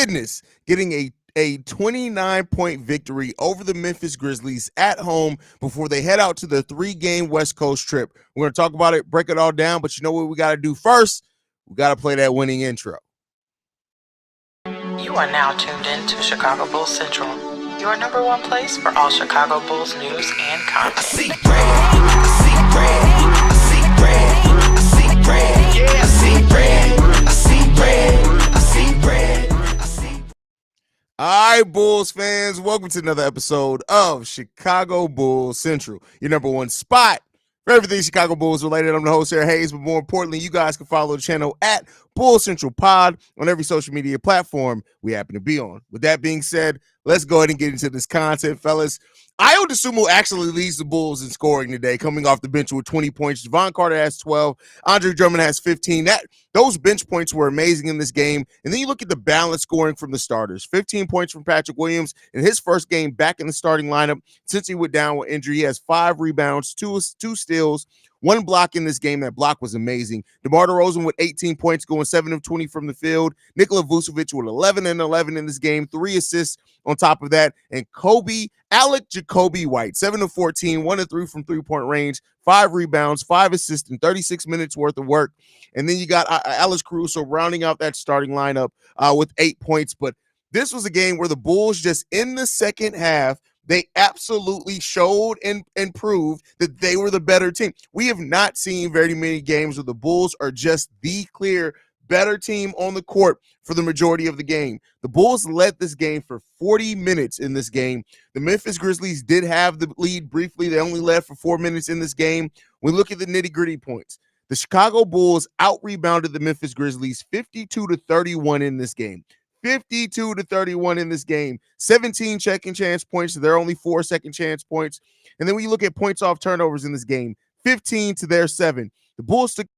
business, getting a 29-point victory over the Memphis Grizzlies at home before they head out to the 3-game West Coast trip. We're going to talk about it, break it all down, but you know what we got to do first? We got to play that winning intro. You are now tuned in to Chicago Bulls Central, your number one place for all Chicago Bulls news and content. I see red, I see red, I see red, I see red, yeah, I see red, I see red, I see red, I see. All right, Bulls fans, welcome to another episode of Chicago Bulls Central, your number one spot for everything Chicago Bulls related. I'm the host here, Haize, but more importantly, you guys can follow the channel at Bulls Central Pod on every social media platform we happen to be on. With that being said, let's go ahead and get into this content, fellas. Ayo Dosunmu actually leads the Bulls in scoring today, coming off the bench with 20 points. Javon Carter has 12. Andre Drummond has 15. Those bench points were amazing in this game. And then you look at the balance scoring from the starters. 15 points from Patrick Williams in his first game back in the starting lineup since he went down with injury. He has 5 rebounds, 2 steals, 1 block in this game. That block was amazing. DeMar DeRozan with 18 points, going 7 of 20 from the field. Nikola Vucevic with 11 and 11 in this game, 3 assists on top of that. And Alec Jacoby White, 7 of 14, 1 of 3 from three-point range, 5 rebounds, 5 assists, and 36 minutes worth of work. And then you got Alex Caruso rounding out that starting lineup with 8 points. But this was a game where the Bulls just in the second half, they absolutely showed and proved that they were the better team. We have not seen very many games where the Bulls are just the clear better team on the court for the majority of the game. The Bulls led this game for 40 minutes in this game. The Memphis Grizzlies did have the lead briefly. They only led for 4 minutes in this game. We look at the nitty-gritty points. The Chicago Bulls out-rebounded the Memphis Grizzlies 52-31 in this game. 52-31 in this game. 17 second chance points. There are only 4 second chance points. And then when you look at points off turnovers in this game, 15 to their 7. The Bulls took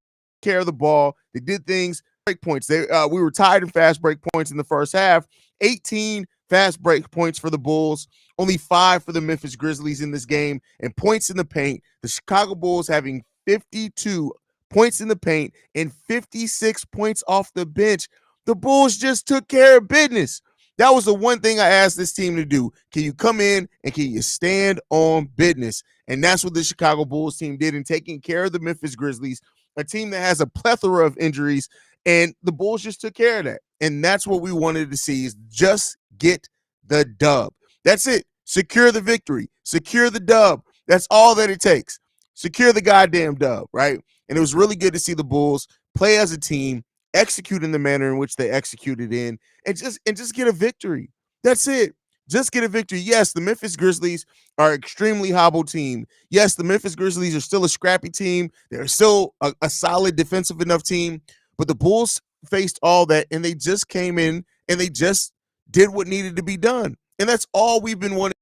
care of the ball. They did things. Break points. We were tied in fast break points in the first half. 18 fast break points for the Bulls. Only 5 for the Memphis Grizzlies in this game. And points in the paint. The Chicago Bulls having 52 points in the paint and 56 points off the bench. The Bulls just took care of business. That was the one thing I asked this team to do. Can you come in and can you stand on business? And that's what the Chicago Bulls team did in taking care of the Memphis Grizzlies, a team that has a plethora of injuries, and the Bulls just took care of that. And that's what we wanted to see, is just get the dub. That's it. Secure the victory. Secure the dub. That's all that it takes. Secure the goddamn dub, right? And it was really good to see the Bulls play as a team, execute in the manner in which they executed in, and just get a victory. That's it. Just get a victory. Yes, the Memphis Grizzlies are an extremely hobbled team. Yes, the Memphis Grizzlies are still a scrappy team. They're still a solid defensive enough team. But the Bulls faced all that, and they just came in and they just did what needed to be done. And that's all we've been wanting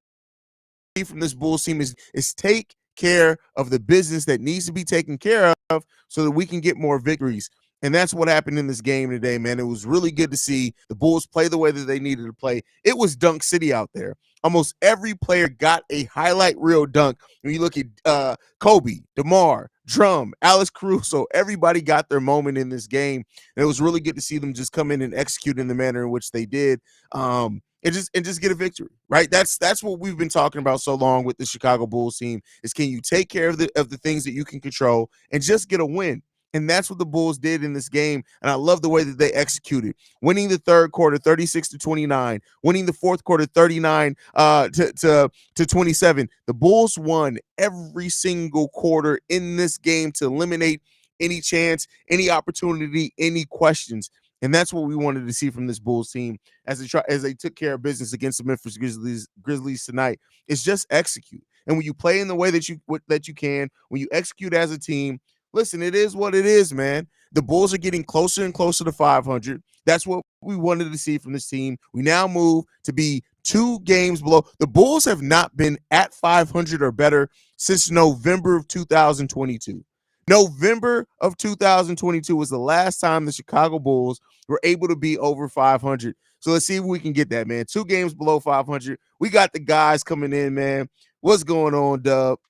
to see from this Bulls team is take care of the business that needs to be taken care of so that we can get more victories. And that's what happened in this game today, man. It was really good to see the Bulls play the way that they needed to play. It was dunk city out there. Almost every player got a highlight reel dunk. When you look at Kobe, DeMar, Drum, Alex Caruso, everybody got their moment in this game. And it was really good to see them just come in and execute in the manner in which they did. And just get a victory, right? That's what we've been talking about so long with the Chicago Bulls team, is can you take care of the things that you can control and just get a win? And that's what the Bulls did in this game. And I love the way that they executed, winning the third quarter 36-29, winning the fourth quarter 39 to 27. The Bulls won every single quarter in this game to eliminate any chance, any opportunity, any questions. And that's what we wanted to see from this Bulls team as they took care of business against the Memphis Grizzlies tonight. It's just execute. And when you play in the way that you can, when you execute as a team, listen, it is what it is, man. The Bulls are getting closer and closer to 500. That's what we wanted to see from this team. We now move to be 2 games below. The Bulls have not been at 500 or better since November of 2022. November of 2022 was the last time the Chicago Bulls were able to be over 500. So let's see if we can get that, man. 2 games below 500. We got the guys coming in, man. What's going on, Dub?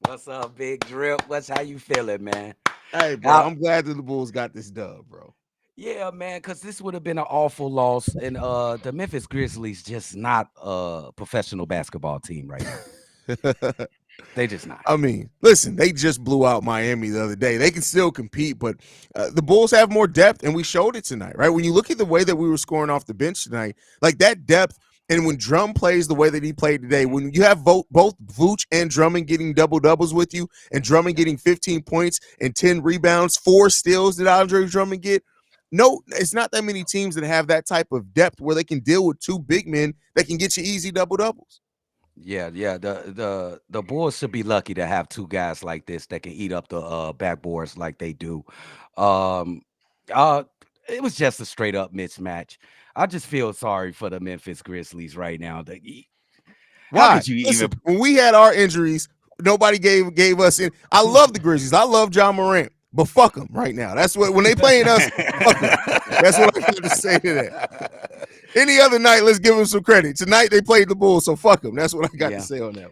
What's up, Big Drip? How you feeling, man? Hey, bro, I'm glad that the Bulls got this dub, bro. Yeah, man, because this would have been an awful loss, and the Memphis Grizzlies just not a professional basketball team right now. They just not. I mean, listen, they just blew out Miami the other day. They can still compete, but the Bulls have more depth, and we showed it tonight, right? When you look at the way that we were scoring off the bench tonight, like that depth, and when Drum plays the way that he played today, when you have both Vooch and Drummond getting double-doubles with you, and Drummond getting 15 points and 10 rebounds, 4 steals that Andre Drummond get, no, it's not that many teams that have that type of depth where they can deal with 2 big men that can get you easy double-doubles. Yeah. The Bulls should be lucky to have 2 guys like this that can eat up the backboards like they do. Um, uh, it was just a straight up mismatch. I just feel sorry for the Memphis Grizzlies right now. How Why? could you Listen, even? when we had our injuries, nobody gave us in. I love the Grizzlies. I love John Morant, but fuck them right now. That's what when they playing us, fuck them. That's what I got to say to that. Any other night, let's give them some credit. Tonight they played the Bulls, so fuck them. That's what I got to say on that.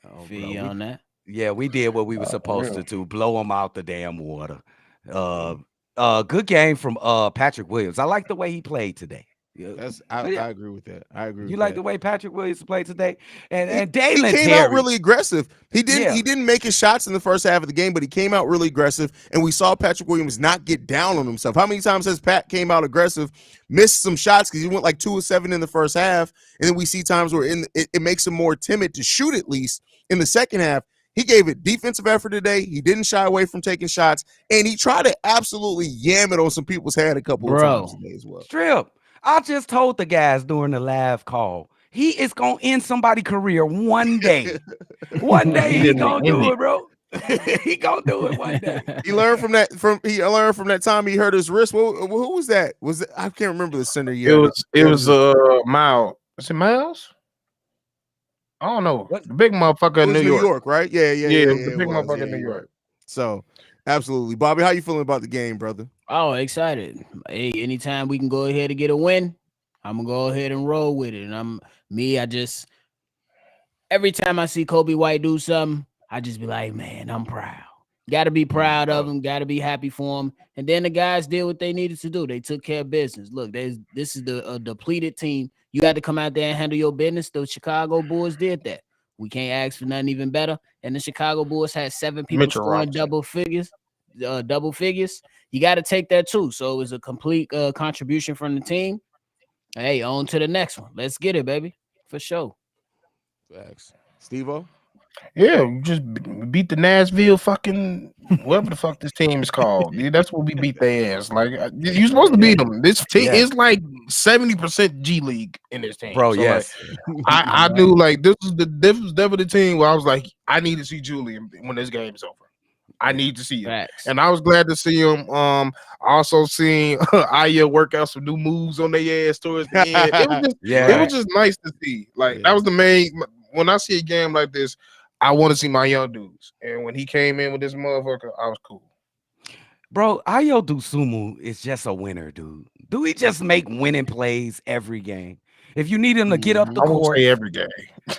Oh, Feel bro, on that. yeah, we did what we were supposed to do. Blow them out the damn water. Good game from Patrick Williams. I like the way he played today. I agree with that. I agree. You like the way Patrick Williams played today, and he Dalen came Terry out really aggressive. He Yeah. didn't make his shots in the first half of the game, but he came out really aggressive, and we saw Patrick Williams not get down on himself. How many times has Pat came out aggressive, missed some shots because he went like 2 of 7 in the first half, and then we see times where it makes him more timid to shoot at least in the second half. He gave it defensive effort today. He didn't shy away from taking shots, and he tried to absolutely yam it on some people's head a couple of times today as well. Strip. I just told the guys during the live call, he is gonna end somebody's career one day. One day he gonna do it, bro. He gonna do it one day. He learned from that. He learned from that time he hurt his wrist. Who was that? Was it, I can't remember the center year. It was Miles. Was it Miles? I don't know. What? The big motherfucker in New York. Right? Yeah. The big motherfucker in New York. So, absolutely, Bobby, how you feeling about the game, brother? Oh, excited. Hey, anytime we can go ahead and get a win, I'm gonna go ahead and roll with it. And every time I see Kobe White do something, I just be like, man, I'm proud. Gotta be proud of him, gotta be happy for him. And then the guys did what they needed to do. They took care of business. Look, this is a depleted team. You got to come out there and handle your business. The Chicago Bulls did that. We can't ask for nothing even better. And the Chicago Bulls had 7 people Mitchell scoring Robinson. double figures. You got to take that too. So it was a complete contribution from the team. Hey, on to the next one. Let's get it, baby. For sure. Facts. Steve-O? Yeah, we just beat the Nashville fucking whatever the fuck this team is called. Yeah, that's what we beat their ass. Like you supposed to beat them. This team is like 70% G League in this team, Bro. So, Yes, like, I knew like this was definitely the team where I was like, I need to see Julian when this game is over. I need to see him. Facts. And I was glad to see him. Also seeing Aya work out some new moves on their ass towards the end. It was just nice to see. Like that was the main. When I see a game like this, I want to see my young dudes. And when he came in with this motherfucker, I was cool. bro. Ayo Dosunmu is just a winner, dude. Do he just make winning plays every game? If you need him to get up the I won't court, say every game.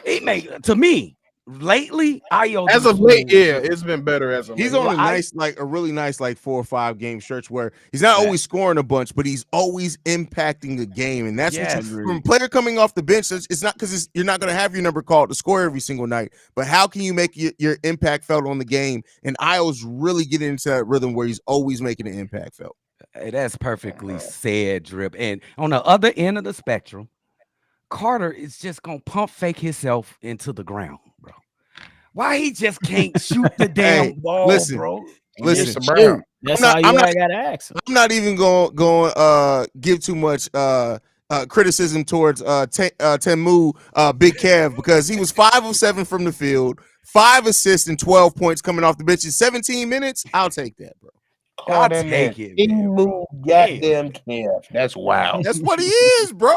he make to me lately. Ayo As of Dosunmu- late, yeah, it's been better as of He's late. on a really nice 4 or 5 game stretch where he's not always scoring a bunch, but he's always impacting the game, and that's what from a player coming off the bench. It's not because you're not going to have your number called to score every single night, but how can you make your impact felt on the game? And Io's really getting into that rhythm where he's always making an impact felt. Hey, that's perfectly said, Drip. And on the other end of the spectrum, Carter is just gonna pump fake himself into the ground, bro. Why he just can't shoot the damn ball, bro? Listen, Shoot. That's all you gotta ask him. I'm not even going give too much criticism towards Temu Big Kev because he was 5 of 7 from the field, 5 assists and 12 points coming off the bench in 17 minutes. I'll take that, bro. I'll take it. He moved goddamn Kev. That's wild. That's what he is, bro.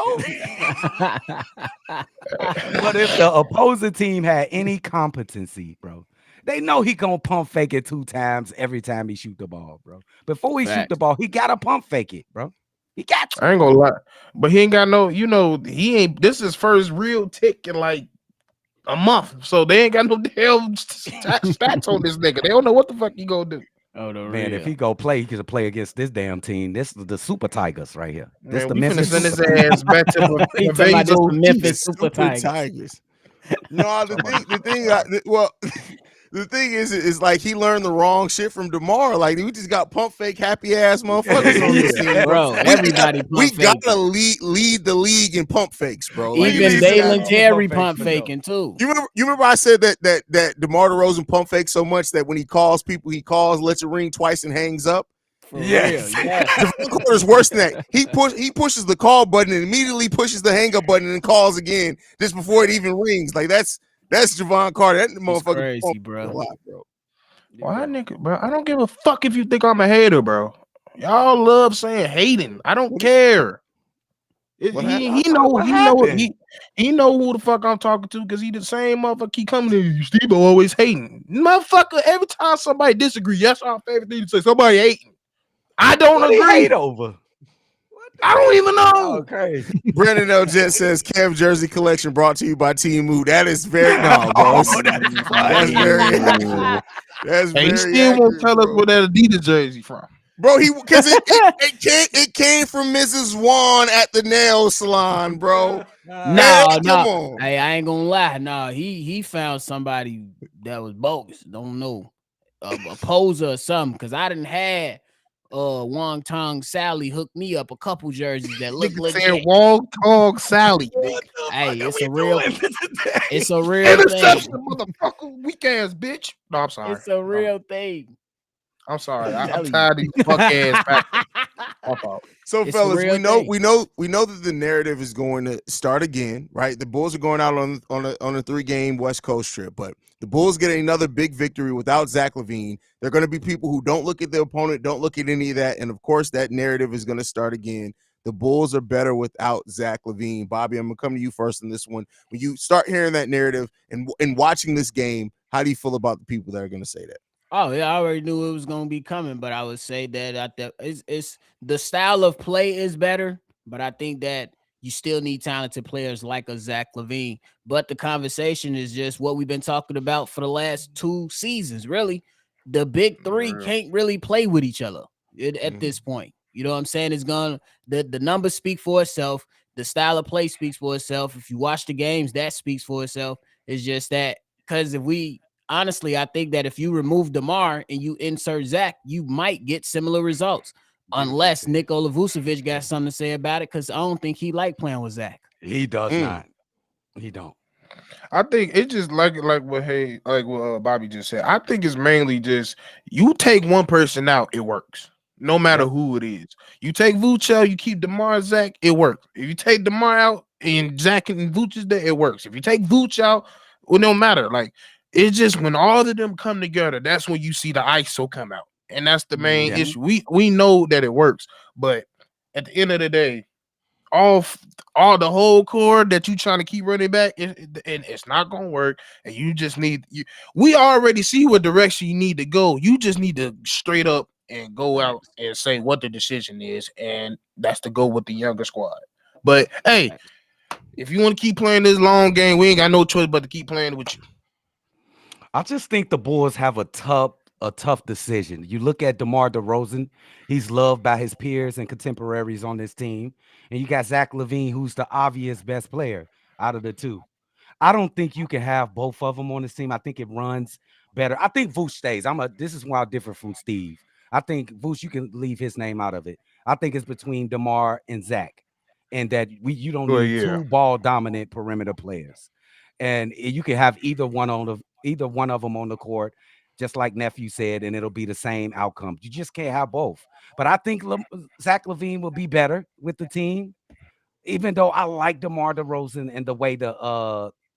But if the opposing team had any competency, bro, they know he gonna pump fake it 2 times every time he shoot the ball, bro. Before he shoot the ball, he gotta pump fake it, bro. He got to. I ain't gonna lie, but he ain't got no. He ain't. This is his first real tick in like a month, so they ain't got no damn stats on this nigga. They don't know what the fuck he gonna do. Oh, the Man, if real. he go play, he could play against this damn team. This is the Super Tigers right here. This Man, the we finna Memphis send his Super ass back to He talking about this the Barbados. Memphis The Super Tigers. Tigers. No, the thing is like he learned the wrong shit from DeMar. Like we just got pump fake happy ass motherfuckers on this team, Bro, everybody we pump gotta faking. lead the league in pump fakes, bro. Like, Even this Dalen guy- Terry pump faking too. you remember I said that DeMar DeRozan pump fakes so much that when he calls people, he calls, lets it ring twice, and hangs up. For Yes. real, yes. Javon Carter's worse than that. He pushes the call button and immediately pushes the hang up button and calls again just before it even rings. Like that's Javon Carter. That It's motherfucker crazy, a bro. lot, bro. Why, nigga, bro? I don't give a fuck if you think I'm a hater, bro. Y'all love saying hating. I don't care. He know who the fuck I'm talking to because he the same motherfucker keep coming to you. Steve always hating. Motherfucker, every time somebody disagree, that's our favorite thing to say. Somebody hating. I don't agree. Hate over. I don't even know. Okay. Brandon L. Jet says Kev jersey collection brought to you by Team Mood. That is very that's very that's Hey, he very still won't accurate, tell us bro. where that Adidas jersey from. Bro, because it came from Mrs. Juan at the nail salon, bro. No, come no. on. Hey, I ain't gonna lie. No, he found somebody that was bogus. Don't know. A poser or something. Cause I didn't have Wong Tong Sally hook me up a couple jerseys that look Nigga saying legit. Wong Tong Sally. Hey, it's a real thing. Interception, motherfucker. Weak ass bitch. No, I'm sorry. It's a real thing. I'm sorry. I'm telling tired of these fuck ass back. So, It's a fellas, real we know thing. that the narrative is going to start again, right? The Bulls are going out on a 3-game West Coast trip, but the Bulls getting another big victory without Zach LaVine. There are going to be people who don't look at their opponent, don't look at any of that, and of course, that narrative is going to start again. The Bulls are better without Zach LaVine. Bobby, I'm going to come to you first in this one. When you start hearing that narrative and watching this game, how do you feel about the people that are going to say that? Oh yeah, I already knew it was gonna be coming, but I would say that it's the style of play is better, but I think that you still need talented players like a Zach LaVine. But the conversation is just what we've been talking about for the last 2 seasons. Really, the big three can't really play with each other at this point. You know what I'm saying? It's gonna the numbers speak for itself. The style of play speaks for itself. If you watch the games, that speaks for itself. It's just that because honestly, I think that if you remove DeMar and you insert Zach, you might get similar results. Unless Nikola Vucevic got something to say about it, because I don't think he like playing with Zach. He does not. He don't. I think it's just like what Bobby just said. I think it's mainly just you take one person out, it works. No matter who it is. You take Vooch out, you keep DeMar and Zach, it works. If you take DeMar out and Zach and Vooch is there, it works. If you take Vooch out, well, no matter. Like it's just when all of them come together, that's when you see the ISO come out. And that's the main issue. We know that it works, but at the end of the day, all the whole core that you trying to keep running back, and it's not gonna work. And you just need we already see what direction you need to go. You just need to straight up and go out and say what the decision is, and that's to go with the younger squad. But hey, if you want to keep playing this long game, we ain't got no choice but to keep playing with you. I just think the Bulls have a tough decision. You look at DeMar DeRozan, he's loved by his peers and contemporaries on this team. And you got Zach LaVine, who's the obvious best player out of the two. I don't think you can have both of them on this team. I think it runs better. I think Vooch stays. This is why I'm different from Steve. I think Vooch, you can leave his name out of it. I think it's between DeMar and Zach. And that you don't need two ball dominant perimeter players. And you can have either one of them on the court, just like Nephew said, and it'll be the same outcome. You just can't have both. But I think Zach LaVine will be better with the team, even though I like DeMar DeRozan and the way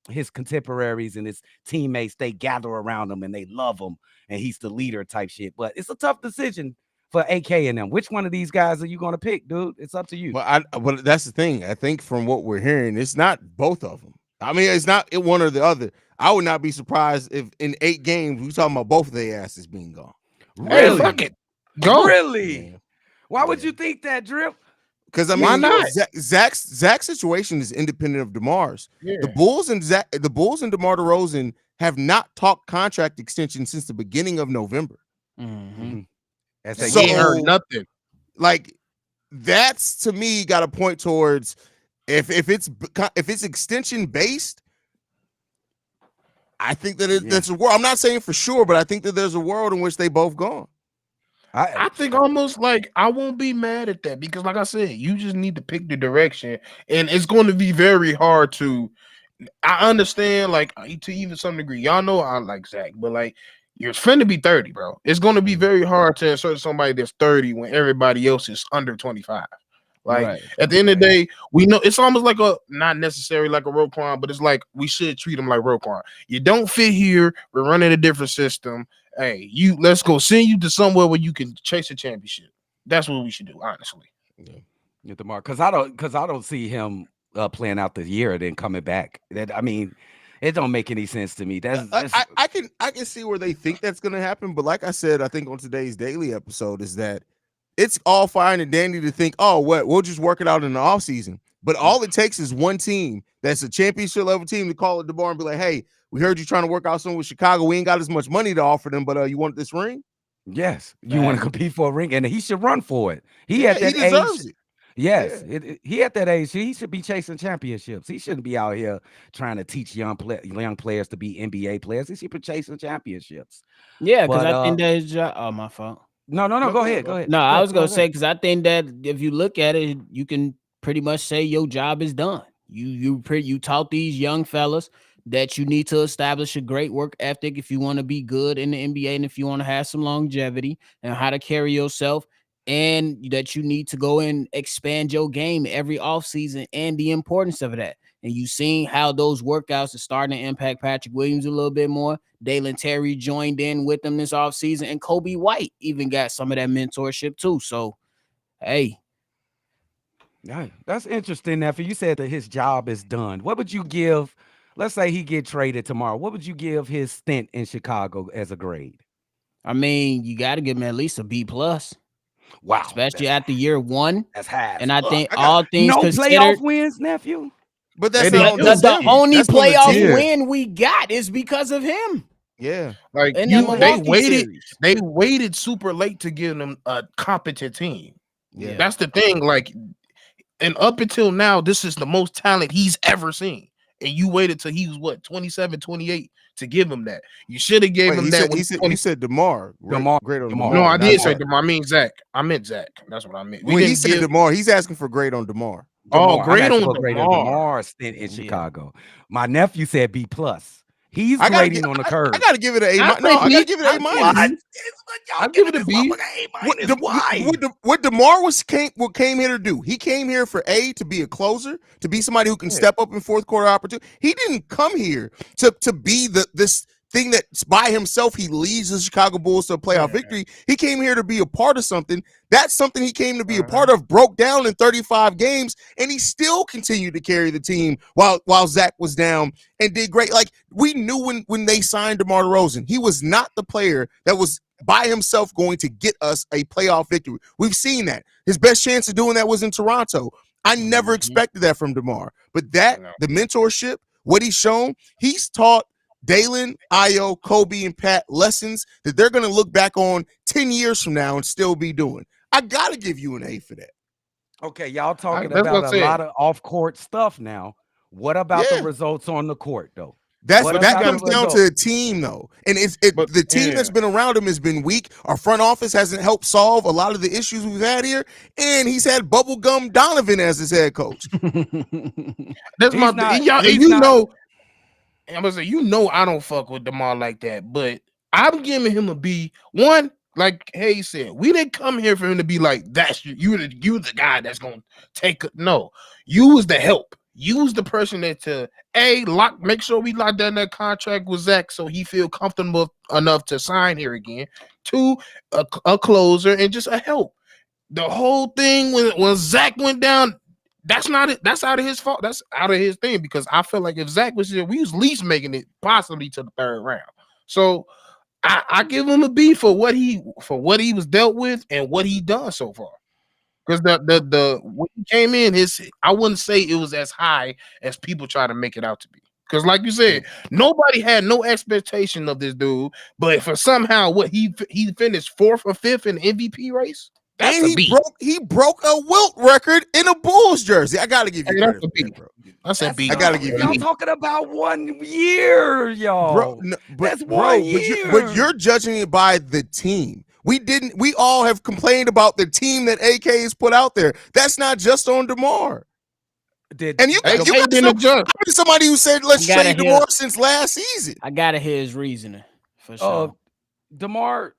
his contemporaries and his teammates, they gather around him and they love him, and he's the leader type shit. But it's a tough decision for AK and them. Which one of these guys are you going to pick, dude? It's up to you. Well, that's the thing. I think from what we're hearing, it's not both of them. I mean, it's not one or the other. I would not be surprised if in 8 games we're talking about both of their asses being gone. Really? Hey, fuck it. Go. Really? Yeah. Why would you think that, Drip? Because I mean, why not? Zach's situation is independent of DeMar's. Yeah. The Bulls and DeMar DeRozan have not talked contract extension since the beginning of November. Mm-hmm. As And they he ain't heard So, nothing. like, that's to me got to point towards if it's extension based. I think that that's a world. I'm not saying for sure, but I think that there's a world in which they both gone. I think almost like I won't be mad at that because, like I said, you just need to pick the direction, and it's going to be very hard to. I understand, like to even some degree, y'all know I like Zach, but like you're finna be 30, bro. It's going to be very hard to insert somebody that's 30 when everybody else is under 25. Like Right. at the end of the day, we know it's almost like a not necessarily like a Roquan, but it's like we should treat him like Roquan. You don't fit here. We're running a different system. Hey, let's go send you to somewhere where you can chase a championship. That's what we should do, honestly. Get the mark because I don't see him playing out the year and then coming back. That I mean, it don't make any sense to me. I can see where they think that's going to happen, but like I said, I think on today's daily episode is that it's all fine and dandy to think, oh, we'll just work it out in the offseason. But all it takes is one team that's a championship level team to call it DeMar and be like, hey, we heard you trying to work out something with Chicago. We ain't got as much money to offer them, but you want this ring? Yes, you want to compete for a ring, and he should run for it. He at that he deserves age. It. Yes, he at that age, he should be chasing championships. He shouldn't be out here trying to teach young players to be NBA players. He should be chasing championships. Yeah, because I think that is my fault. No, go ahead. No, I was gonna say because I think that if you look at it, you can pretty much say your job is done. You taught these young fellas that you need to establish a great work ethic if you want to be good in the NBA and if you want to have some longevity and how to carry yourself, and that you need to go and expand your game every offseason and the importance of that. And you seen how those workouts are starting to impact Patrick Williams a little bit more. Dalen Terry joined in with them this offseason, and Kobe White even got some of that mentorship too. So, hey. Yeah, that's interesting, nephew. You said that his job is done. What would you give? Let's say he get traded tomorrow. What would you give his stint in Chicago as a grade? I mean, you got to give him at least a B+. Wow, especially after year one. That's half. And I think all things no considered, playoff wins, nephew. But that's the only playoff win we got is because of him. Yeah, like they waited super late to give them a competent team. Yeah, that's the thing. Like, and up until now, this is the most talent he's ever seen. And you waited till he was what 27, 28 to give him that. You should have gave him that. You said DeMar. Great on DeMar. No, I did say DeMar. I mean Zach. I meant Zach. That's what I meant. When he said DeMar, he's asking for grade on DeMar. Oh, grade on DeMar stint in Chicago. My nephew said B+. He's grading on the curve. I gotta give it an A. No, I gotta give it an A-. I'll give it a B. What DeMar came here to do? He came here for to be a closer, to be somebody who can step up in fourth quarter opportunity. He didn't come here to be this thing that's by himself. He leads the Chicago Bulls to a playoff victory. He came here to be a part of something. That's something he came to be a part of, broke down in 35 games, and he still continued to carry the team while Zach was down and did great. Like, we knew when they signed DeMar DeRozan, he was not the player that was by himself going to get us a playoff victory. We've seen that. His best chance of doing that was in Toronto. I never expected that from DeMar. But the mentorship, what he's shown, he's taught Dalen, Ayo, Kobe, and Pat lessons that they're going to look back on 10 years from now and still be doing. I got to give you an A for that. Okay, y'all talking about a lot of off-court stuff now. What about the results on the court, though? That comes down to a team, though. And the team that's been around him has been weak. Our front office hasn't helped solve a lot of the issues we've had here. And he's had Bubblegum Donovan as his head coach. That's my thing. You know, I'm gonna say, I don't fuck with DeMar like that, but I'm giving him a B. One, like Haize said, we didn't come here for him to be like, that's you the guy that's gonna take it. No, you was the help. You was the person that to make sure we lock down that contract with Zach so he feel comfortable enough to sign here again. Two, a closer and just a help. The whole thing when Zach went down, that's not it. That's out of his fault. That's out of his thing, because I feel like if Zach was here, we was at least making it possibly to the third round. So I give him a B for what he was dealt with and what he done so far. Because the when he came in, I wouldn't say it was as high as people try to make it out to be. Because, like you said, nobody had no expectation of this dude. But for somehow, what he finished 4th or 5th in the MVP race. That's and he broke a Wilt record in a Bulls jersey. I gotta give you credit for that, bro. That's a beat. I gotta give you. Y'all talking about 1 year, y'all. Bro, that's 1 year. But you're judging it by the team. We all have complained about the team that AK has put out there. That's not just on DeMar. And you got somebody who said let's trade DeMar since last season. I gotta hear his reasoning for sure. DeMar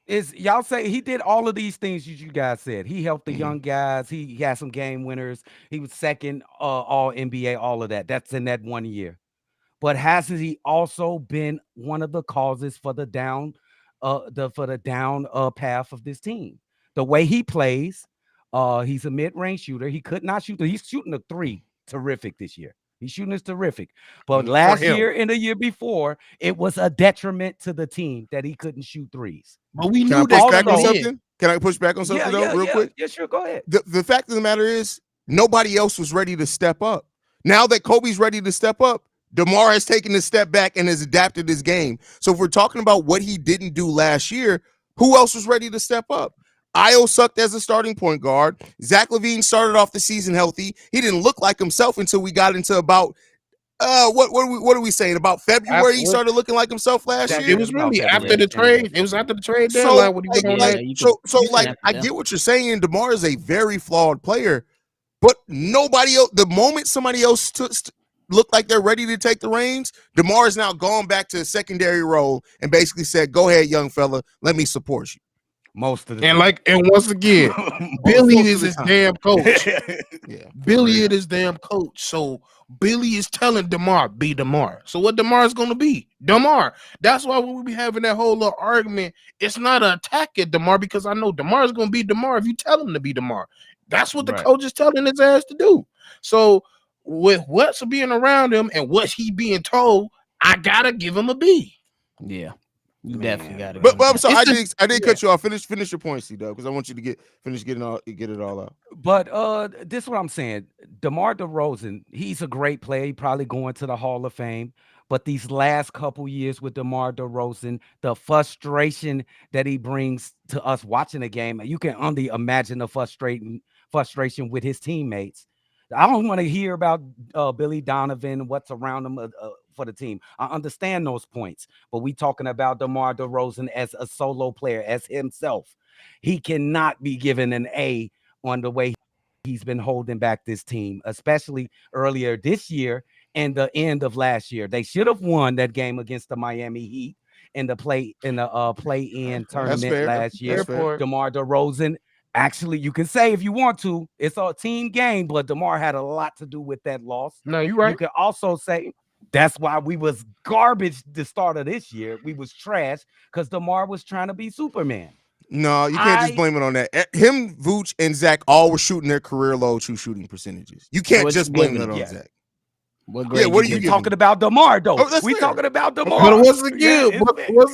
is, y'all say he did all of these things you guys said. He helped the young guys. He had some game winners. He was second all NBA, all of that. That's in that 1 year. But hasn't he also been one of the causes for the down path of this team? The way he plays, he's a mid-range shooter. He could not shoot. He's shooting a 3 terrific this year. He's shooting is terrific. But last year and the year before, it was a detriment to the team that he couldn't shoot 3s. But we knew that. Can I push back on something real quick? Yeah, sure. Go ahead. The fact of the matter is nobody else was ready to step up. Now that Kobe's ready to step up, DeMar has taken a step back and has adapted his game. So if we're talking about what he didn't do last year, who else was ready to step up? Io sucked as a starting point guard. Zach LaVine started off the season healthy. He didn't look like himself until we got into about what are we saying? About February, he started looking like himself last year. It was really after the trade. It was after the trade deadline. I get what you're saying. DeMar is a very flawed player, but nobody else. The moment somebody else looked like they're ready to take the reins, DeMar is now gone back to a secondary role and basically said, "Go ahead, young fella, let me support you." Most of the and once again, Billy is his damn coach. Billy is his damn coach. So Billy is telling DeMar, be DeMar. So what DeMar is gonna be? DeMar. That's why when we be having that whole little argument, it's not an attack at DeMar because I know DeMar is gonna be DeMar if you tell him to be DeMar. That's what the coach is telling his ass to do. So with what's being around him and what he being told, I gotta give him a B. Yeah. You definitely got it. But I'm sorry, I did cut you off. Finish your point, C-Dub, because I want you to get it all out. But this is what I'm saying. DeMar DeRozan, he's a great player. He probably going to the Hall of Fame. But these last couple years with DeMar DeRozan, the frustration that he brings to us watching the game, you can only imagine the frustration with his teammates. I don't want to hear about Billy Donovan, what's around him for the team. I understand those points, but we talking about DeMar DeRozan as a solo player, as himself. He cannot be given an A on the way he's been holding back this team, especially earlier this year and the end of last year. They should have won that game against the Miami Heat in the play-in tournament last year. DeMar DeRozan. Actually, you can say if you want to, it's a team game, but DeMar had a lot to do with that loss. No, you're right. You can also say that's why we was garbage the start of this year. We was trash because DeMar was trying to be Superman. No, you can't just blame it on that. Him, Vooch, and Zach all were shooting their career low true shooting percentage. You can't just blame it on Zach. What are you talking about DeMar, though? We talking about DeMar. But once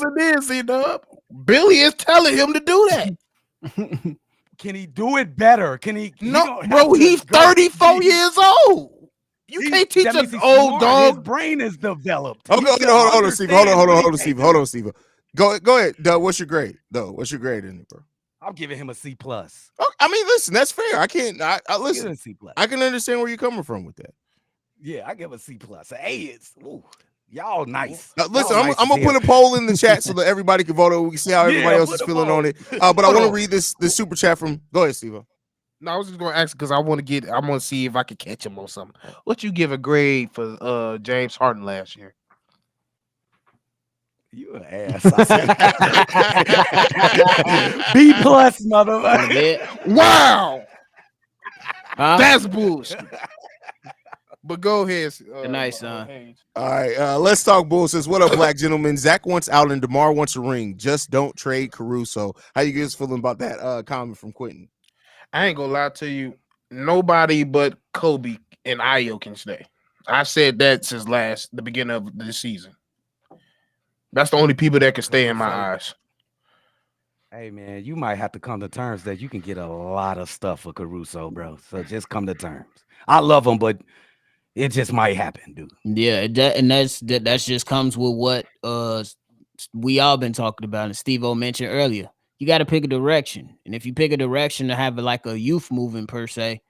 again, C-Dub, Billy is telling him to do that. Can he do it better? Can he? No, bro, he's 34 years old. You can't teach an old dog. His brain is developed. Okay, hold on, Steve. Hold on, Steve. Go ahead, Doug. What's your grade, though? What's your grade in it, bro? I'm giving him a C+. Oh, I mean, listen, that's fair. I listen. C+. I can understand where you're coming from with that. Yeah, I give a C+. An A is y'all nice. Listen, I'm gonna put a poll in the chat so that everybody can vote. We can see how everybody else is feeling on it. But I want to read this super chat from. Go ahead, Steve. No, I was just gonna ask because I want to see if I could catch him on something. What you give a grade for James Harden last year? You an ass. B+, motherfucker. Wow, that's bullshit. But go ahead. Nice, son. All right, let's talk bullshit. What up, black gentlemen? Zach wants out and DeMar wants a ring. Just don't trade Caruso. How you guys feeling about that comment from Quentin? I ain't gonna lie to you. Nobody but Kobe and Io can stay. I said that since the beginning of the season. That's the only people that can stay in my eyes. Hey, man, you might have to come to terms that you can get a lot of stuff for Caruso, bro. So just come to terms. I love him, but It just might happen, dude. Yeah, and that's just comes with what we all been talking about, and Steve-O mentioned earlier. You got to pick a direction, and if you pick a direction to have like a youth movement per se,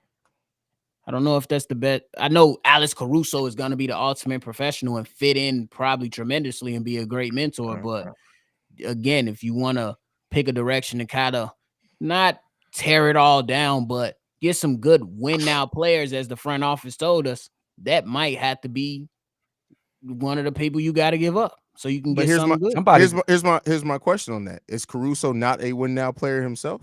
I don't know if that's the bet. I know Alex Caruso is going to be the ultimate professional and fit in probably tremendously and be a great mentor. But again, if you want to pick a direction to kind of not tear it all down, but get some good win now players, as the front office told us, that might have to be one of the people you got to give up so you can get something good. Here's my question on that. Is Caruso not a win now player himself?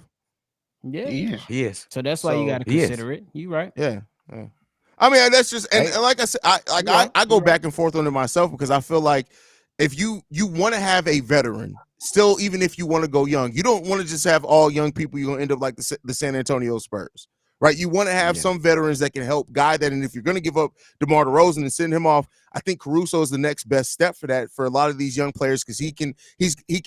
Yeah, he is. So that's why you got to consider it. You right? Yeah. I mean, that's just and like I said, I go back and forth on it myself because I feel like if you want to have a veteran, still, even if you want to go young, you don't want to just have all young people. You're gonna end up like the San Antonio Spurs. Right, you want to have some veterans that can help guide that, and if you're going to give up DeMar DeRozan and send him off, I think Caruso is the next best step for that for a lot of these young players because he can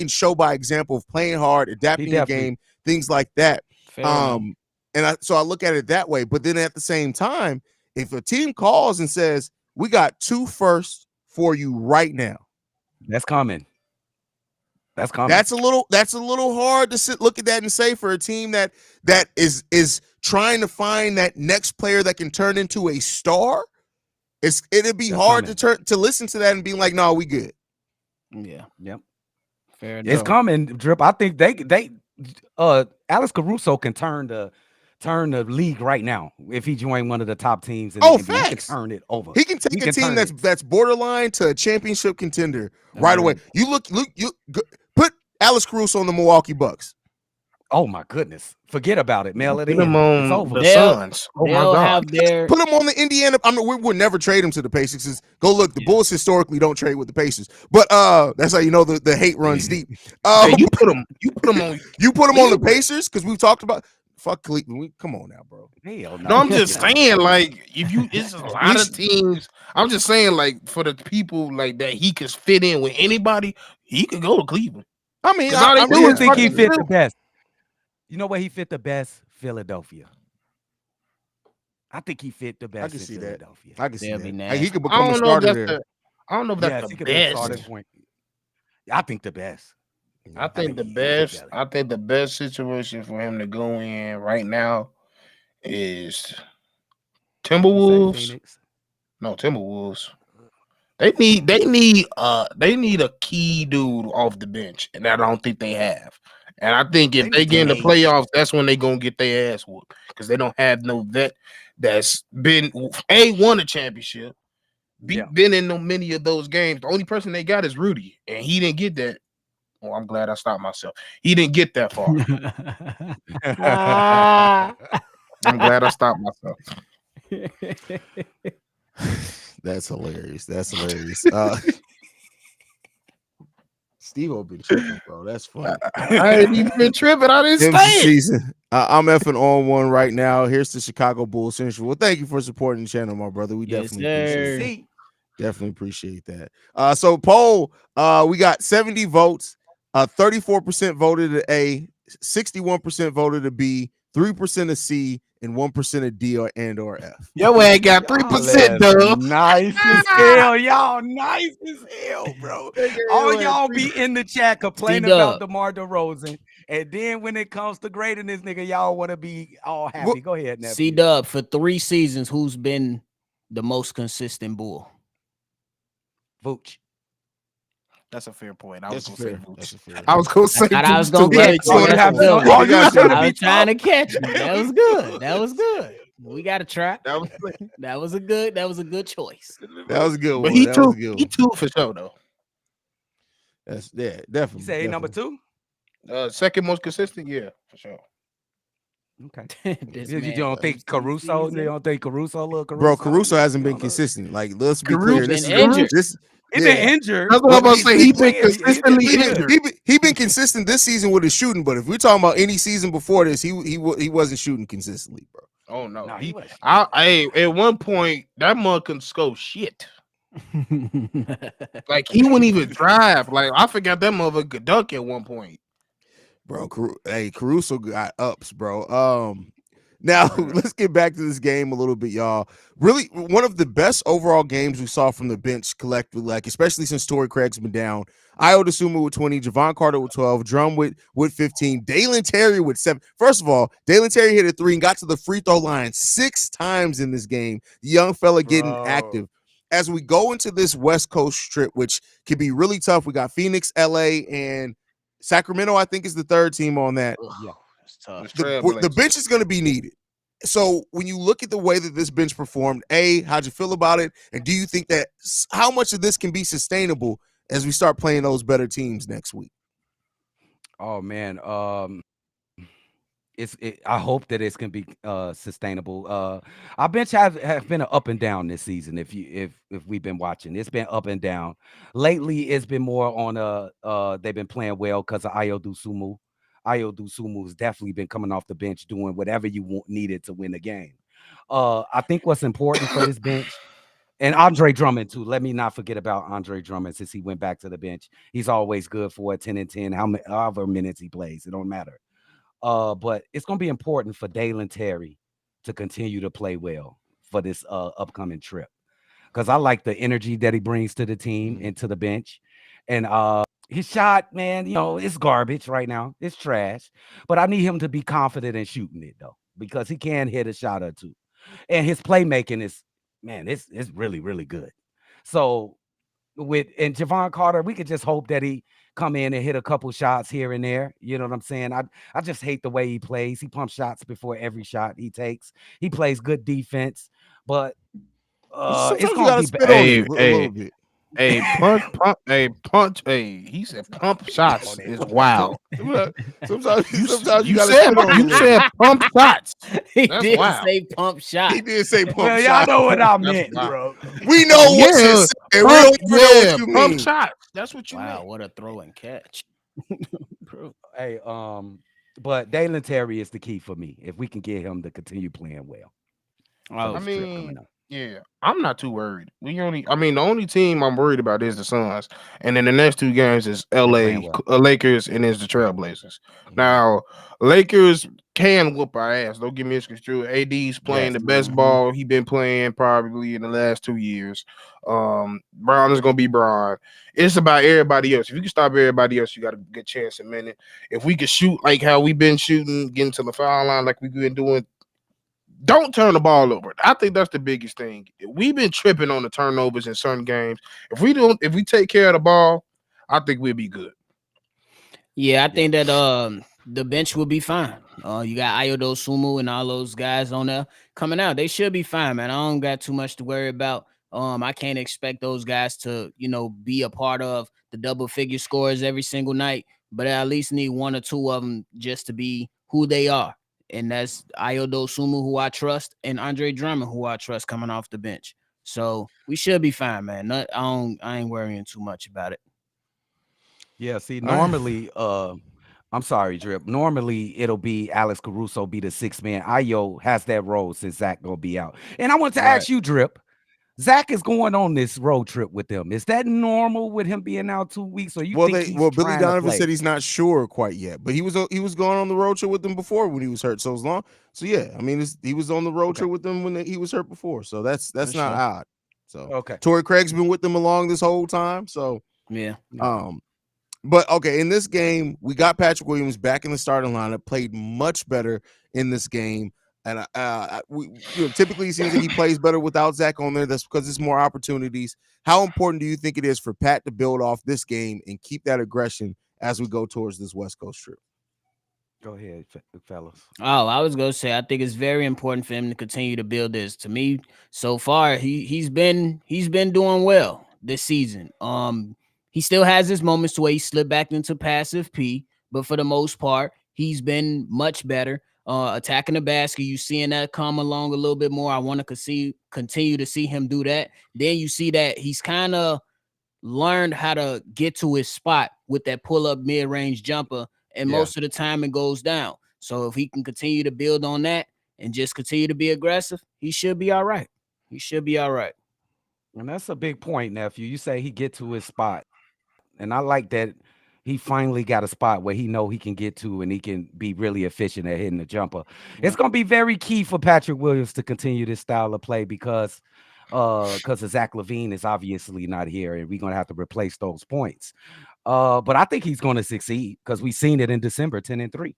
show by example of playing hard, adapting the game, things like that. So I look at it that way. But then at the same time, if a team calls and says we got 2 firsts for you right now, that's common. That's common. That's a little hard to look at that and say for a team that is trying to find that next player that can turn into a star. It'd be hard to listen to that and be like, no, we good. Yeah. Yep. Fair enough. It's common, Drip. I think they Alex Caruso can turn the league right now if he joined one of the top teams in the NBA. Facts. He can turn it over. He can take a team that's borderline to a championship contender right away. You put Alex Caruso on the Milwaukee Bucks. Oh my goodness! Forget about it, mail it in. Put him on the Suns. Oh my God! Put him on the Indiana. I mean, we would never trade him to the Pacers. Go look. The Bulls historically don't trade with the Pacers, but that's how you know the hate runs deep. You put him on the Pacers because we've talked about. Fuck Cleveland. Come on now, bro. No, I'm just saying, like, it's a lot of teams. I'm just saying, like, for the people like that, he could fit in with anybody. He could go to Cleveland. I mean, I really think he fit the best. You know where he fit the best? Philadelphia. I think he fit the best. I can see Philadelphia. I can see that. Nice. He could become a starter there. I don't know if that's the best. Point. I think the best. I think the best situation for him to go in right now is Timberwolves. No, Timberwolves. They need a key dude off the bench, and I don't think they have. And I think if they get in the playoffs, that's when they're gonna get their ass whooped because they don't have no vet that's been won a championship, been in many of those games. The only person they got is Rudy, and he didn't get that. Oh, I'm glad I stopped myself. He didn't get that far. I'm glad I stopped myself. That's hilarious. Steve-O been tripping, bro. That's funny. I ain't even been tripping. I didn't say it. Season. I'm effing on one right now. Here's the Chicago Bulls Central. Well, thank you for supporting the channel, my brother. We definitely appreciate that. So poll, we got 70 votes. 34% voted a A, 61% voted a B, 3% a C, and 1% a D or F. Yo, ain't got 3%, though. Nice as hell, y'all. Nice as hell, bro. All y'all be in the chat complaining about DeMar DeRozan, and then when it comes to grading this nigga, y'all want to be all happy. Go ahead, Neville. C-Dub, for 3 seasons, who's been the most consistent Bull? Vooch. That's a fair point. I was going to say Vooch. I was going to say I was going to trying to catch me. That was good. We got to try. That was a good choice. That was a good one. But he two for sure though. That's definitely. You say number 2? Second most consistent, for sure. Okay. You don't think Caruso? You don't think Caruso? Bro, Caruso hasn't been consistent. Like, let's be clear. He's been injured. That's what I'm about to say. He's been consistently injured. He been consistent this season with his shooting, but if we're talking about any season before this, he wasn't shooting consistently, bro. Oh no, at one point that mug couldn't score shit. Like he wouldn't even drive. Like I forgot that mother could dunk at one point. Bro, Caruso got ups, bro. Now, let's get back to this game a little bit, y'all. Really, one of the best overall games we saw from the bench collectively, like especially since Torrey Craig's been down. Io DeSumo with 20, Javon Carter with 12, Drum with 15, Dalen Terry with 7. First of all, Dalen Terry hit a 3 and got to the free throw line 6 times in this game. The young fella getting active. As we go into this West Coast trip, which can be really tough, we got Phoenix, LA, and Sacramento, I think, is the third team on that. Yeah, it's tough. The bench is going to be needed. So when you look at the way that this bench performed, how'd you feel about it? And do you think that how much of this can be sustainable as we start playing those better teams next week? Oh man, I hope that it's gonna be sustainable. Our bench have been up and down this season. If we've been watching, it's been up and down. Lately, it's been more on they've been playing well because of Io DeSumo. Io DeSumo has definitely been coming off the bench doing whatever you needed to win the game. I think what's important for this bench. And Andre Drummond, too. Let me not forget about Andre Drummond since he went back to the bench. He's always good for a 10 and 10, however minutes he plays. It don't matter. But it's going to be important for Dalen Terry to continue to play well for this upcoming trip. Because I like the energy that he brings to the team and to the bench. And his shot, man, it's garbage right now. It's trash. But I need him to be confident in shooting it, though, because he can hit a shot or two. And his playmaking is, man, it's really, really good. So and Javon Carter, we could just hope that he come in and hit a couple shots here and there. You know what I'm saying? I just hate the way he plays. He pumps shots before every shot he takes. He plays good defense, but it's gonna be a little bit. He said pump shots is wild. Sometimes you said pump shots. He did say pump shots. He did say pump shots. Y'all know what I meant, bro. We know what you said. We don't know what you mean. Pump shots. That's what you mean. Wow, what a throw and catch. Hey, but Dalen Terry is the key for me. If we can get him to continue playing well. I mean, yeah, I'm not too worried. The only team I'm worried about is the Suns, and then the next two games is LA Lakers and is the Trailblazers. Now, Lakers can whoop our ass. Don't get me misconstrued. AD's playing the best ball he been playing probably in the last 2 years. Brown is gonna be Brown. It's about everybody else. If you can stop everybody else, you got a good chance in a minute. If we can shoot like how we've been shooting, getting to the foul line like we've been doing. Don't turn the ball over. I think that's the biggest thing. We've been tripping on the turnovers in certain games. If we take care of the ball, I think we'll be good. Yeah, I think that the bench will be fine. You got Io DeSumo and all those guys on there coming out. They should be fine, man. I don't got too much to worry about. I can't expect those guys to, be a part of the double-figure scores every single night, but I at least need one or two of them just to be who they are. And that's Io DeSumo, who I trust, and Andre Drummond, who I trust coming off the bench. So we should be fine, man. I ain't worrying too much about it. Yeah, see, normally, I'm sorry, Drip. Normally, it'll be Alex Caruso be the sixth man. Io has that role since Zach gonna be out. And I want to ask you, Drip. Zach is going on this road trip with them. Is that normal with him being out 2 weeks? Or Billy Donovan said he's not sure quite yet, but he was going on the road trip with them before when he was hurt. So yeah, I mean, he was on the road trip with them when he was hurt before. So that's not odd. So okay, Torrey Craig's been with them along this whole time. So yeah. But okay, in this game, we got Patrick Williams back in the starting lineup, played much better in this game. And typically it seems like he plays better without Zach on there. That's because there's more opportunities. How important do you think it is for Pat to build off this game and keep that aggression as we go towards this West Coast trip? Go ahead, fellas. Oh, I was gonna say I think it's very important for him to continue to build this. To me, so far he's been doing well this season. He still has his moments to where he slipped back into passive P, but for the most part, he's been much better. Attacking the basket, you seeing that come along a little bit more. I want to continue to see him do that. Then you see that he's kind of learned how to get to his spot with that pull-up mid-range jumper, and most of the time it goes down. So if he can continue to build on that and just continue to be aggressive, he should be all right. He should be all right. And that's a big point, nephew. You say he get to his spot, and I like that he finally got a spot where he know he can get to and he can be really efficient at hitting the jumper. It's gonna be very key for Patrick Williams to continue this style of play because Zach LaVine is obviously not here, and we're gonna have to replace those points. But I think he's gonna succeed because we've seen it in December, 10-3.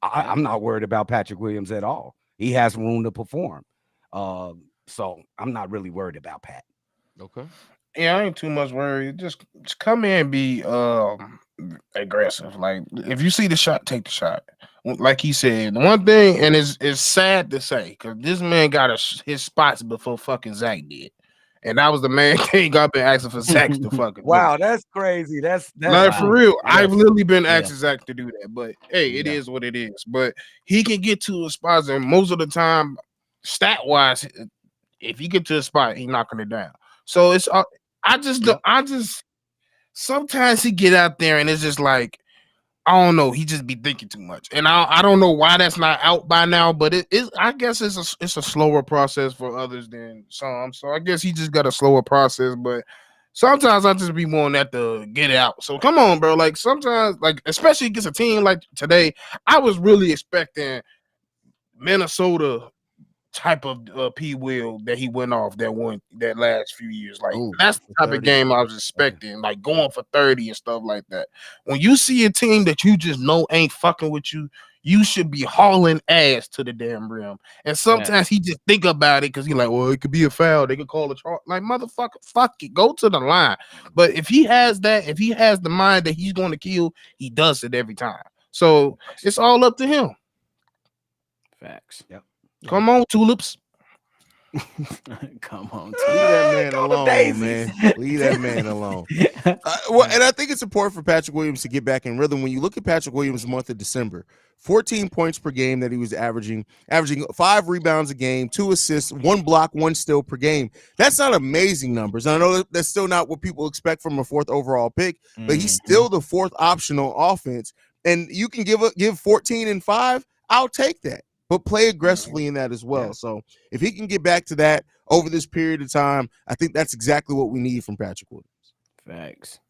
I'm not worried about Patrick Williams at all. He has room to perform. So I'm not really worried about Pat. Okay. Yeah, I ain't too much worried. Just come in and be aggressive. Like if you see the shot, take the shot. Like he said, the one thing, and it's sad to say, because this man got his spots before fucking Zach did. And that was the main thing I've been asking for Zach to fucking do. Wow, that's crazy. That's like wow. for real. Yes. I've literally been asking Zach to do that. But hey, it is what it is. But he can get to a spot, and most of the time, stat wise, if you get to a spot, he's knocking it down. So it's I just sometimes he get out there and it's just like, I don't know, he just be thinking too much. And I don't know why that's not out by now, but I guess it's a slower process for others than some. So I guess he just got a slower process, but sometimes I just be wanting that to get out. So come on, bro. Like sometimes, like especially against a team like today, I was really expecting Minnesota type of P Will that he went off that last few years. Like that's the type 30. Of game I was expecting, like going for 30 and stuff like that. When you see a team that you just know ain't fucking with you, you should be hauling ass to the damn rim. And sometimes he just think about it because he's like, well, it could be a foul. They could call a charge. Like, motherfucker, fuck it. Go to the line. But if he has the mind that he's going to kill, he does it every time. So it's all up to him. Facts. Yep. Come on, Tulips. Come on, Leave that man alone, man. Leave that man alone. And I think it's important for Patrick Williams to get back in rhythm. When you look at Patrick Williams' month of December, 14 points per game that he was averaging 5 rebounds a game, 2 assists, 1 block, 1 steal per game. That's not amazing numbers. I know that's still not what people expect from a 4th overall pick, but he's still the 4th optional offense. And you can give 14 and 5. I'll take that. But play aggressively in that as well. Yeah. So if he can get back to that over this period of time, I think that's exactly what we need from Patrick Williams. Facts.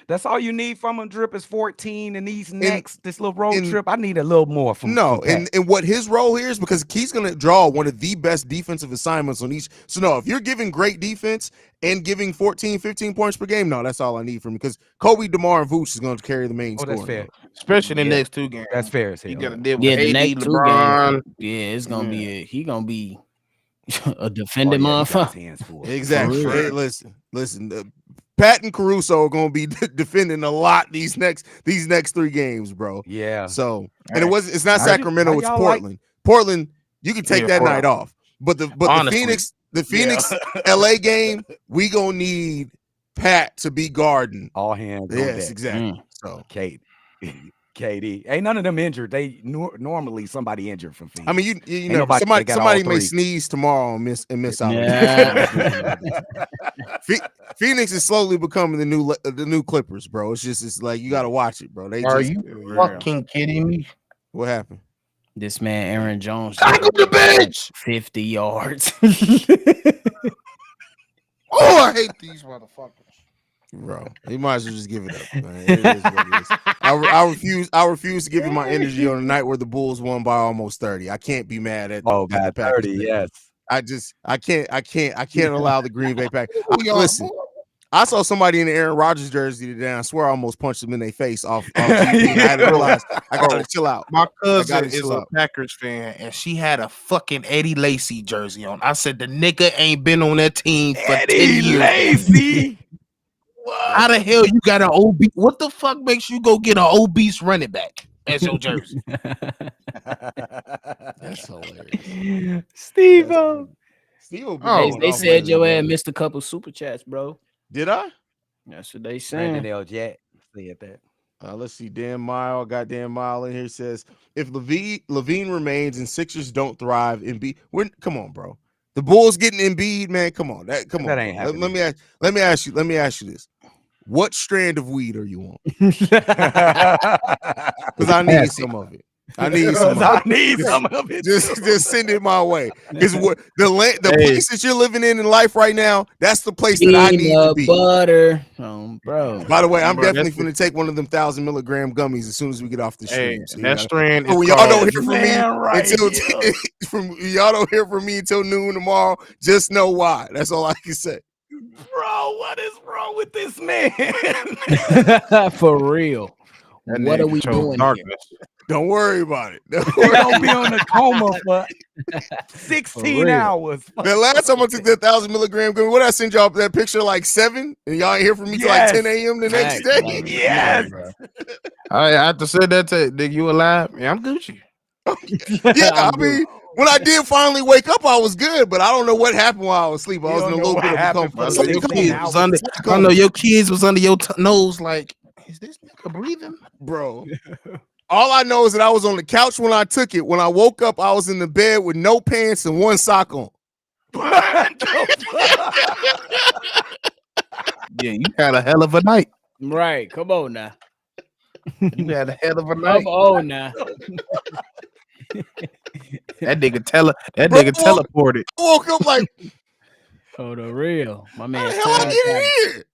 That's all you need from him, Drip, is 14 and this little road trip. I need a little more from and what his role here is, because he's going to draw one of the best defensive assignments on each. So, no, if you're giving great defense and giving 14, 15 points per game, no, that's all I need from him, because Kobe, DeMar, and Vooch is going to carry the main score. That's fair. Especially in the next 2 games. That's fair as hell. You got to deal with the next LeBron. 2 games. It's going to be he going to be a defending motherfucker. Exactly. Hey, listen. Pat and Caruso are going to be defending a lot these next 3 games, bro. Yeah. So, and it's not Sacramento, it's Portland. Portland, you can take that night off. But the Phoenix LA game, we going to need Pat to be guarding. All hands on deck. Exactly. So, KD. Ain't none of them injured. They normally somebody injured from Phoenix. I mean, you know, somebody may sneeze tomorrow and miss out. Yeah. Phoenix is slowly becoming the new Clippers, bro. It's like you got to watch it, bro. Are you fucking kidding me? What happened? This man Aaron Jones on the bench 50 yards. Oh, I hate these motherfuckers. Bro, you might as well just give it up, man. It is what it is. I refuse to give you my energy on a night where the Bulls won by almost 30. I can't be mad at God, 30, yes. I can't allow the Green Bay Packers. Listen, I saw somebody in the Aaron Rodgers jersey today, and I swear I almost punched him in their face off TV. I had to realize I gotta chill out. My cousin is a Packers fan, and she had a fucking Eddie Lacy jersey on. I said the nigga ain't been on that team for 10 years. Lacy. How the hell you got an obese? What the fuck makes you go get an obese running back as your jersey? That's hilarious. Steve, they said your ass missed a couple super chats, bro. Did I? That's what they saying. Brandon L. Jack said that. Let's see. Dan Mile, got Dan Mile in here, says if LaVine remains and Sixers don't thrive, come on, bro. The Bulls getting Embiid, man. Come on, that ain't happening. Let me ask you this: what strand of weed are you on? Because I need some of it. I need some. I need some of it. Just send it my way. Because the place that you're living in life right now, that's the place that I need to be. Butter, bro. By the way, I'm definitely going to take one of them 1,000 milligram gummies as soon as we get off the stream. So that strand is when y'all don't hear from me until y'all don't hear from me until noon tomorrow, just know why. That's all I can say. Bro, what is wrong with this man? For real. What are we doing here? Don't worry about it. We're gonna be on a coma for 16 hours. The last time I took that 1,000 milligram gummy, what did I send y'all that picture like 7? And y'all ain't hear from me till like 10 a.m. the next day. Yes. I have to say that to nigga, you alive? Yeah, I'm Gucci. Yeah, I mean, when I did finally wake up, I was good, but I don't know what happened while I was asleep. I was in a little bit of a coma. I know your kids was under your nose like, is this nigga breathing? Bro. All I know is that I was on the couch when I took it. When I woke up, I was in the bed with no pants and one sock on. Yeah, you had a hell of a night. Right. Come on now. You had a hell of a night. Come on now. That nigga teleported. I woke up like, oh, the real. My man. how the hell I get in here?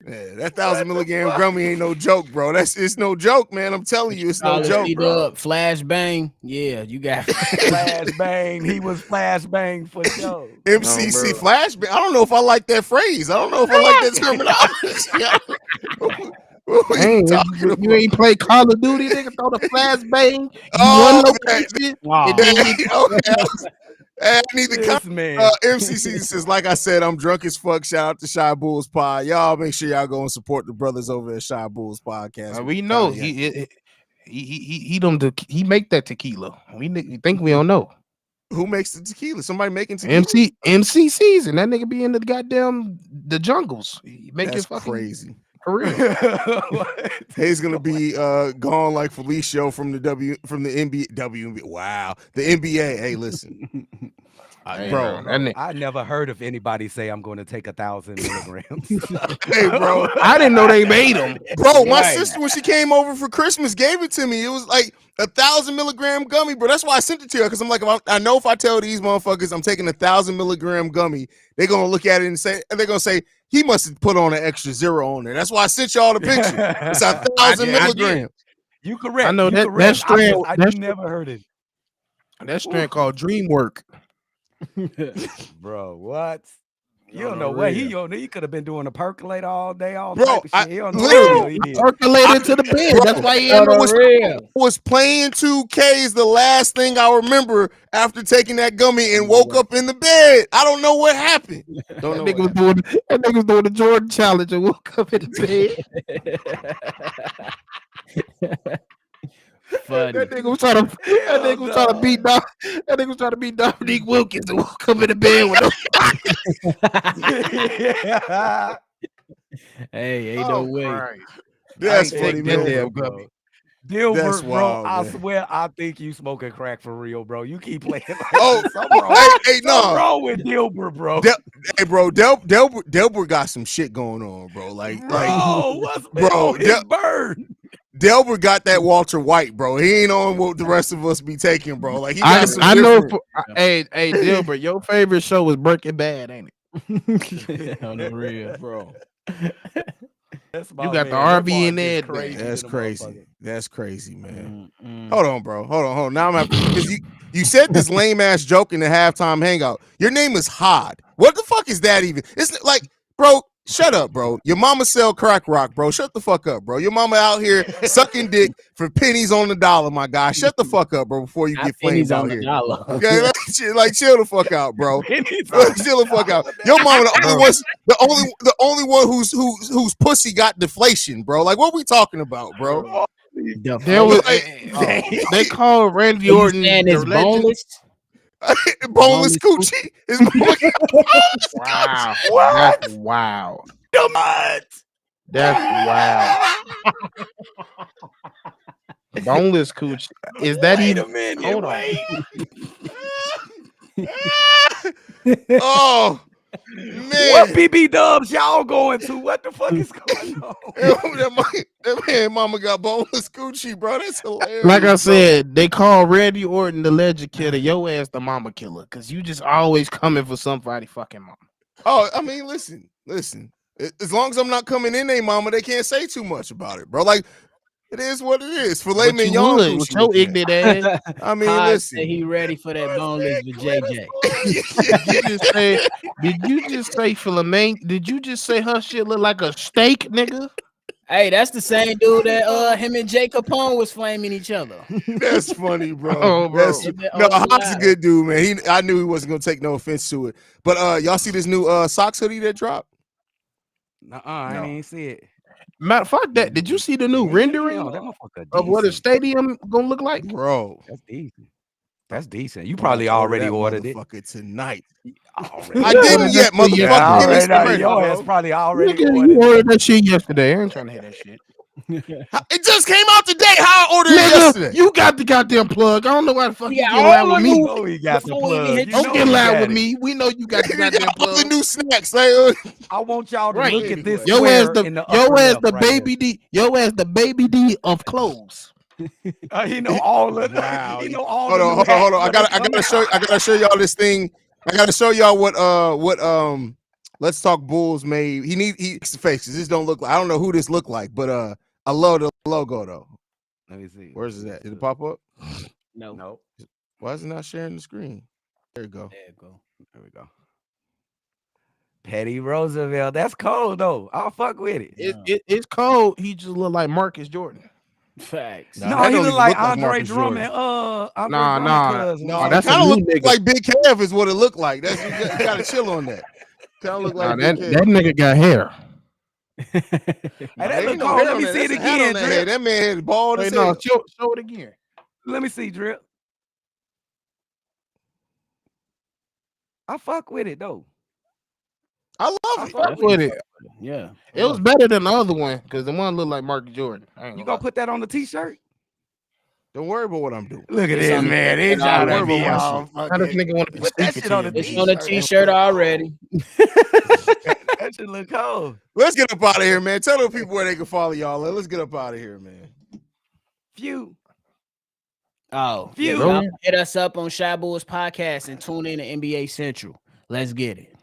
Yeah, that 1,000 milligram gummy ain't no joke, bro. It's no joke, man. I'm telling you, it's no joke, bro. Flash bang. Yeah, you got flash bang. He was flash bang for sure. MCC flash bang. I don't know if I like that phrase. I don't know if I like that terminology. You ain't play Call of Duty, nigga. Throw the flash bang. I need to come. MCC says, like I said, I'm drunk as fuck. Shout out to Shy Bulls Pod. Y'all make sure y'all go and support the brothers over at Shy Bulls Podcast. We know he make that tequila. We think we don't know. Who makes the tequila? Somebody making tequila? MCCs, and that nigga be in the jungles. That's crazy. For real. He's gonna be gone like Felicio from the NBA. Wow, the NBA. Hey, listen, bro. I never heard of anybody say I'm going to take 1,000 milligrams. Hey, bro, I didn't know they made them. Bro, my sister, when she came over for Christmas, gave it to me. It was like 1,000 milligram gummy, bro. That's why I sent it to her, because I'm like, I know if I tell these motherfuckers I'm taking 1,000 milligram gummy, they're gonna look at it and they're gonna say, he must have put on an extra 0 on there. That's why I sent y'all the picture. It's 1,000 milligrams. You correct. I know that strand. I never heard it. That strand called Dream Work. Bro, what? You don't know what he could have been doing a percolator all day, all bro. Type of shit. He don't know Literally percolated to the bed. Bro, that's why he was playing 2K is the last thing I remember after taking that gummy and woke up in the bed. I don't know what happened. That nigga was doing the Jordan challenge and woke up in the bed. Funny. That nigga was trying to beat Dominique Wilkins and woke up in the bed with Hey, ain't no way. Christ. That's funny, man. Dilbert, bro, wild, I man. swear, I think you smoking crack for real, bro. You keep playing like something wrong with Dilbert, bro. Hey, bro, Delbert got some shit going on, bro. Bird. Delbert got that Walter White, bro. He ain't on what the rest of us be taking, bro. Like I know. Hey, Dilbert, your favorite show was Breaking Bad, ain't it? On the real, bro. You got the RV in there. That's crazy, man. Hold on, bro. Hold on. Now I'm having because you said this lame ass joke in the halftime hangout. Your name is Hod. What the fuck is that even? It's like, bro. Shut up, bro. Your mama sell crack rock, bro. Shut the fuck up, bro. Your mama out here sucking dick for pennies on the dollar, my guy. Shut the fuck up, bro, before you get flamed out here. Okay, like chill the fuck out, bro. Chill the fuck out. Your mama the only one whose pussy got deflation, bro. Like, what we talking about, bro? There was they call Randy Orton is boneless. Boneless coochie is wow. What? That's wow. What? That's wow. Boneless coochie. Is that Wait even? a minute. Hold wait. Oh, What BB dubs y'all going to? What the fuck is going on? that man mama got boneless Gucci, bro. That's hilarious. Like I said, they call Randy Orton the legend killer. Your ass the mama killer, because you just always coming for somebody fucking mama. Oh, I mean, listen. As long as I'm not coming in their mama, they can't say too much about it, bro. Like, it is what it is. Filet mignon with your ignorant ass. I mean, Haize listen. said he ready for that boneless with JJ. Did you just say filet? Did you just say her shit look like a steak, nigga? Hey, that's the same dude that him and Jay Capone was flaming each other. That's funny, bro. Oh, bro. Haize a good dude, man. I knew he wasn't gonna take no offense to it. But y'all see this new socks hoodie that dropped? I ain't see it. Matter of fact, did you see the new rendering of what a stadium gonna look like, bro? That's decent. That's decent. You probably already ordered it tonight. I didn't yet, motherfucker. Give me some credit, your bro. ass probably already you ordered that shit yesterday. I ain't trying to hear that shit. It just came out today. How I ordered it yesterday? You got the goddamn plug. I don't know why the fuck you get all loud with me. Oh, he got the plug. Don't get loud with me. We know you got the goddamn All the plug. new snacks. I want y'all to look at this. Your ass the right baby D. Your ass the baby D of clothes. He know all of Wow. He know all. Hold on. I gotta show y'all this thing. I gotta show y'all what Let's Talk Bulls made. He needs the face because this don't look like. I don't know who this look like, but I love the logo though. Let me see. Where's it at? Did it pop up? No. Why is it not sharing the screen? There you go. There we go. Petty Roosevelt. That's cold though. I'll fuck with it. It's cold. He just look like Marcus Jordan. Facts. No, he look like Andre Drummond. Nah. That's kind of look like Big Kev is what it looked like. That's you gotta chill on that. Kind of look like that nigga got hair. That look cold. Let me see it again. That man had bald as hell. Show it again. Let me see, Drip. I fuck with it though. I love it. Fuck with it. Yeah. It was better than the other one because the one looked like Marcus Jordan. You gonna put that on the t-shirt? Don't worry about what I'm doing. Look at this, man. He's trying to be all How this nigga want to put that shit on the It's on the t-shirt already. That should look cold. Let's get up out of here, man. Tell the people where they can follow y'all. Let's get up out of here, man. Few. Y'all hit us up on Shy Bulls Podcast and tune in to NBA Central. Let's get it.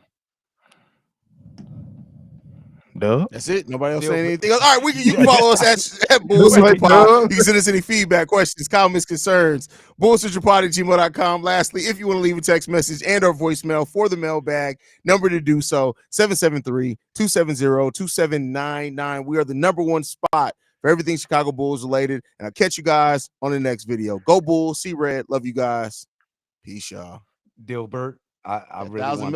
Duh. That's it. Nobody else saying anything else. All right, you can follow us at Bulls Central Pod. You can send us any feedback, questions, comments, concerns. BullsCentralPod@gmail.com. Lastly, if you want to leave a text message and or voicemail for the mailbag, number to do so, 773-270-2799. We are the #1 spot for everything Chicago Bulls related. And I'll catch you guys on the next video. Go Bulls, see red. Love you guys. Peace, y'all. Dilbert. I really want